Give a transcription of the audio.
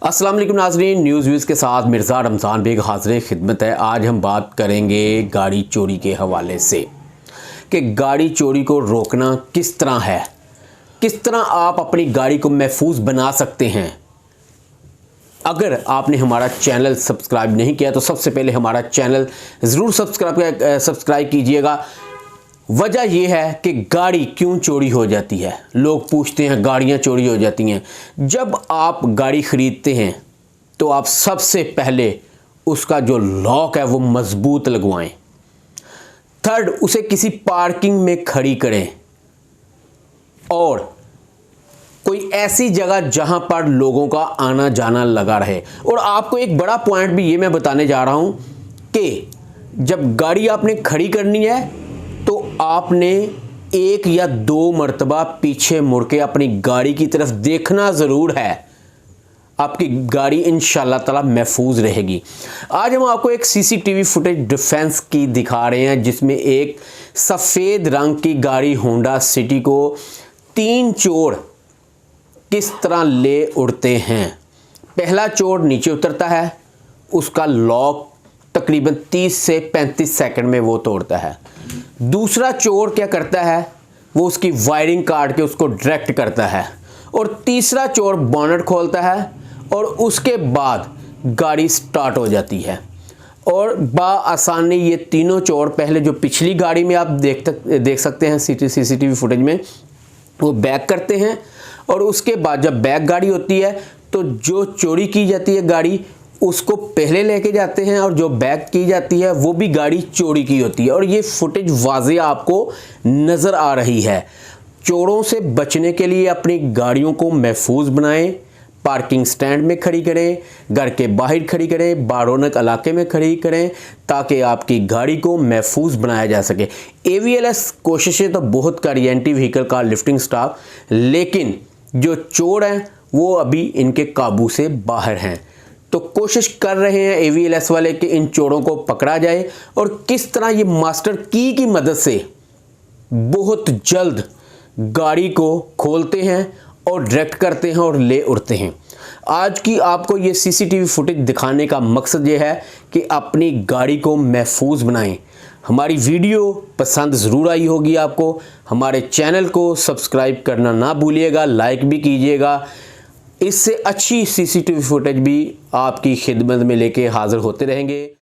अस्सलाम वालेकुम नाज़रीन, न्यूज़ व्यूज़ के साथ मिर्ज़ा रमज़ान बेग हाज़िर खिदमत है। आज हम बात करेंगे गाड़ी चोरी के हवाले से कि गाड़ी चोरी को रोकना किस तरह है, किस तरह आप अपनी गाड़ी को महफूज बना सकते हैं। अगर आपने हमारा चैनल सब्सक्राइब नहीं किया तो सबसे पहले हमारा चैनल ज़रूर सब्सक्राइब कीजिएगा। वजह यह है कि गाड़ी क्यों चोरी हो जाती है। लोग पूछते हैं गाड़ियां चोरी हो जाती हैं। जब आप गाड़ी ख़रीदते हैं तो आप सबसे पहले उसका जो लॉक है वो मज़बूत लगवाएं। थर्ड, उसे किसी पार्किंग में खड़ी करें और कोई ऐसी जगह जहां पर लोगों का आना जाना लगा रहे। और आपको एक बड़ा पॉइंट भी ये मैं बताने जा रहा हूं कि जब गाड़ी आपने खड़ी करनी है तो आपने एक या दो मर्तबा पीछे मुड़ के अपनी गाड़ी की तरफ देखना ज़रूर है। आपकी गाड़ी इंशाल्लाह ताला महफूज रहेगी। आज हम आपको एक सीसीटीवी फुटेज डिफेंस की दिखा रहे हैं जिसमें एक सफ़ेद रंग की गाड़ी होंडा सिटी को 3 चोर किस तरह ले उड़ते हैं। पहला चोर नीचे उतरता है, उसका लॉक तकरीबन 30 से 35 सेकंड में वो तोड़ता है। दूसरा चोर क्या करता है, वो उसकी वायरिंग काट के उसको डायरेक्ट करता है। और तीसरा चोर बोनट खोलता है और उसके बाद गाड़ी स्टार्ट हो जाती है। और आसानी ये तीनों चोर पहले जो पिछली गाड़ी में आप देख सकते हैं सीसीटीवी फुटेज में, वो बैक करते हैं। और उसके बाद जब बैक गाड़ी होती है तो जो चोरी की जाती है गाड़ी उसको पहले लेके जाते हैं और जो बैक की जाती है वो भी गाड़ी चोरी की होती है। और ये फुटेज वाज़ेह आपको नज़र आ रही है। चोरों से बचने के लिए अपनी गाड़ियों को महफूज बनाएं, पार्किंग स्टैंड में खड़ी करें, घर के बाहर खड़ी करें, बारौनक इलाके में खड़ी करें ताकि आपकी गाड़ी को महफूज बनाया जा सके। AVLS कोशिशें तो बहुत करी, anti vehicle car lifting staff, लेकिन जो चोर हैं वो अभी इनके काबू से बाहर हैं। तो कोशिश कर रहे हैं AVLS वाले कि इन चोरों को पकड़ा जाए और किस तरह ये मास्टर की मदद से बहुत जल्द गाड़ी को खोलते हैं और डायरेक्ट करते हैं और ले उड़ते हैं। आज की आपको ये सीसीटीवी फुटेज दिखाने का मकसद ये है कि अपनी गाड़ी को महफूज बनाएं। हमारी वीडियो पसंद ज़रूर आई होगी आपको। हमारे चैनल को सब्सक्राइब करना ना भूलिएगा, लाइक भी कीजिएगा। इससे अच्छी सीसीटीवी फुटेज भी आपकी खिदमत में लेके हाज़िर होते रहेंगे।